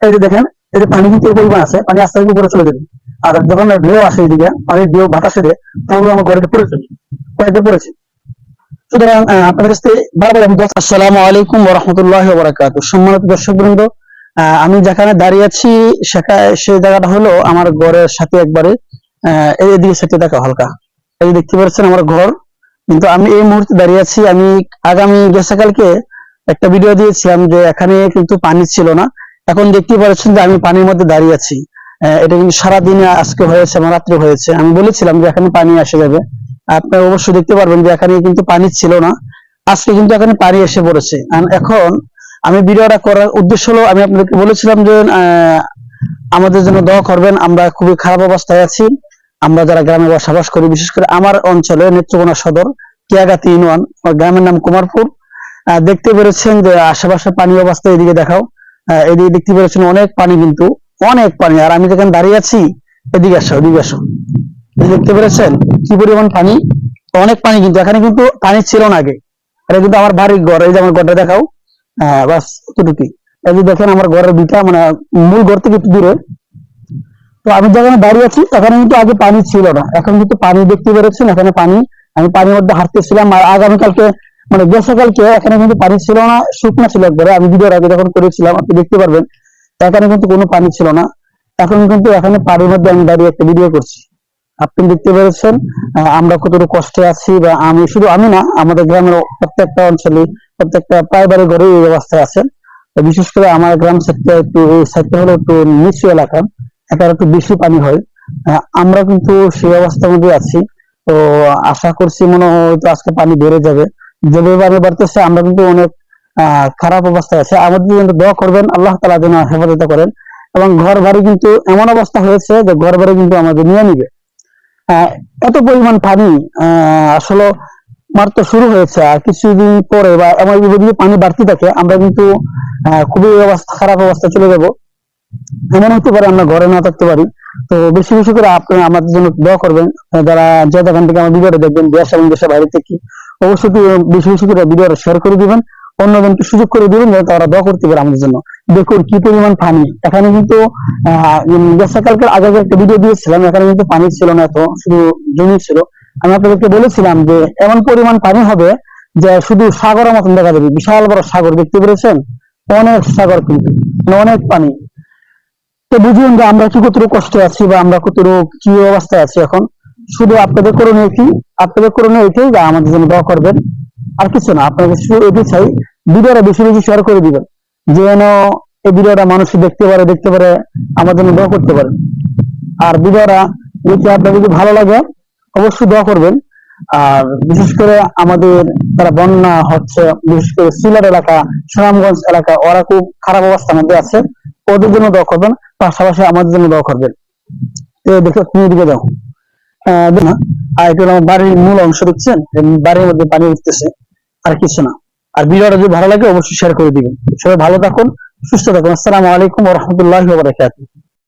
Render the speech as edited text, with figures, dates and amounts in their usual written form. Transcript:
এই যে দেখেন, এই যে পানি কিন্তু এই পরিমাণ আছে, পানি আস্তে আস্তে উপরে চলে যাবে। আর যখন ঢেউ আসে এদিকে, পানির ঢেউ বাতাসে দেয়, তাহলে আমার ঘরে পড়ে যাবে, কয়েকটা পড়েছে। সুতরাং আপনাদের কাছে বারবার আমি আসসালামু আলাইকুম ওয়া রাহমাতুল্লাহি ওয়া বারাকাতুহু। সম্মানিত দর্শকবৃন্দ, আমি যেখানে দাঁড়িয়ে আছি সেখানে সেই জায়গাটা হলো আমার ঘরের সাথে একবারে এই দিকে সাথে দেখা হালকা, এই দেখতে পাচ্ছেন আমার ঘর। কিন্তু আমি এই মুহূর্তে দাঁড়িয়ে আছি, আমি আগামী গতকালকে একটা ভিডিও দিয়েছিলাম যে এখানে কিন্তু পানি ছিল না। এখন দেখতে পাচ্ছেন যে আমি পানির মধ্যে দাঁড়িয়ে আছি। এটা কিন্তু সারাদিনে আজকে হয়েছে, আমার রাত্রে হয়েছে। আমি বলেছিলাম যে এখানে পানি আসে যাবে, আপনারা অবশ্যই দেখতে পারবেন যে এখানে কিন্তু পানি ছিল না, আজকে কিন্তু এখানে পানি এসে পড়েছে। এখন আমি ভিডিওটা করার উদ্দেশ্য হলো, আমি আপনাদেরকে বলেছিলাম যে আমাদের জন্য দোয়া করবেন, আমরা খুবই খারাপ অবস্থায় আছি। আমরা যারা গ্রামে বসবাস করি, বিশেষ করে আমার অঞ্চলে নেত্রকোনা সদর কিয়াগাতি ইউনিয়ন, গ্রামের নাম কুমারপুর। দেখতে পেরেছেন যে আশেপাশে পানি অবস্থা, এদিকে দেখাও, এদিকে দেখতে পেরেছেন অনেক পানি, কিন্তু অনেক পানি। আর আমি যেখানে দাঁড়িয়ে আছি, এদিকে আসো, এদিকে আসো, দেখতে পেরেছেন কি পরিমাণ পানি, অনেক পানি। কিন্তু এখানে কিন্তু পানি ছিল না আগে। এটা কিন্তু আমার বাড়ির ঘর, এই যে আমার ঘরটা দেখাও, বাস এতটুকুই। এই যে দেখেন আমার ঘরের ভিটা, মানে মূল ঘর থেকে একটু দূরে। তো আমি যেখানে দাঁড়িয়ে আছি এখানে কিন্তু আগে পানি ছিল না, এখন কিন্তু পানি দেখতে পেরেছেন, এখানে পানি। আমি পানির মধ্যে হাঁটতেছিলাম, আর আগামীকালকে মানে গতকালকে এখানে কিন্তু পানি ছিল না, শুকনা ছিল একবারে। আমি ভিডিওর আগে যখন করেছিলাম আপনি দেখতে পারবেন, এখানে কিন্তু কোনো পানি ছিল না। এখন কিন্তু এখানে পানির মধ্যে আমি দাঁড়িয়ে একটা ভিডিও করছি, আপনি দেখতে পেরেছেন আমরা কতটুকু কষ্টে আছি। বা আমি শুধু আমি না, আমাদের গ্রামের প্রত্যেকটা অঞ্চলে, প্রত্যেকটা প্রায় বাড়ি ঘরে এই অবস্থায় আছে। বিশেষ করে আমার গ্রাম সাইডটা একটু, এই সাইডটা হলো একটু নিচু এলাকা, এখানে একটু বেশি পানি হয়। আমরা কিন্তু সেই অবস্থার মধ্যে আছি। তো আশা করছি মনে হয় তো আজকে পানি বেড়ে যাবে, যেভাবে পানি বাড়তেছে আমরা কিন্তু অনেক খারাপ অবস্থায় আছে। আমাদের জন্য দোয়া করবেন, আল্লাহ তাআলা যেন হেফাজত করেন। এবং ঘর বাড়ি কিন্তু এমন অবস্থা হয়েছে যে ঘর বাড়ি কিন্তু আমাদের নিয়ে নিবে। এত পরিমাণ পানি আসলে মাত্র শুরু হয়েছে, আর কিছুদিন পরে বা এমন যদি পানি বাড়তে থাকে আমরা কিন্তু খুবই অবস্থা খারাপ অবস্থা চলে যাব। এমন হতে পারে আমরা ঘরে না থাকতে পারি। তো বেশি বেশি করে আপনি আমাদের জন্য দোয়া করবেন, যারা যে যেখান থেকে আমার ভিডিওটা দেখবেন, দেশ এবং দেশের বাইরে থেকে, অবশ্যই বেশি বেশি করে ভিডিওটা শেয়ার করে দিবেন, অন্যজনকে সুযোগ করে দিবেন যাতে তারা দোয়া করতে পারে আমাদের জন্য। দেখুন কি পরিমাণ পানি এখানে কিন্তু। গতকালকে আগে একটা ভিডিও দিয়েছিলাম, এখানে কিন্তু পানি ছিল না, এত শুধু জমি ছিল। আমি আপনাদেরকে বলেছিলাম যে এমন পরিমাণ পানি হবে যে শুধু সাগরের মতন দেখা যাবে, বিশাল বড় সাগর দেখতে পেরেছেন, অনেক সাগর কিন্তু, মানে অনেক পানি। তো বুঝুন যে আমরা কি কতটুকু কষ্টে আছি, বা আমরা কতটুকু কি অবস্থায় আছি এখন। শুধু আপনাদের করণীয় কি, আপনাদের করণীয় এটাই যে আমাদের জন্য দোয়া করবেন, আর কিছু না। আপনাদের শুধু এটাই চাই, ভিডিওটা বেশি বেশি শেয়ার করে দিবেন, যেন এই ভিডিওটা মানুষ দেখতে পারে, আমার জন্য দোয়া করতে পারে। আর ভিডিওটা দেখে আপনার যদি ভালো লাগে অবশ্যই দোয়া করবেন। আর বিশেষ করে আমাদের যারা বন্যা হচ্ছে, বিশেষ করে সিলেট এলাকা, সুনামগঞ্জ এলাকা, ওরা খুব খারাপ অবস্থার মধ্যে আছে, ওদের জন্য দোয়া করবেন, পাশাপাশি আমাদের জন্য দোয়া করবেন। দেখো তুমি দিকে যাও, না। আর এটা আমার বাড়ির মূল অংশ, দেখছেন বাড়ির মধ্যে পানি উঠতেছে, আর কিছু না। আর ভিডিওটা যদি ভালো লাগে অবশ্যই শেয়ার করে দিবেন। সবাই ভালো থাকুন, সুস্থ থাকুন। আসসালামু আলাইকুম ওয়া রাহমাতুল্লাহি ওয়া বারাকাতুহু।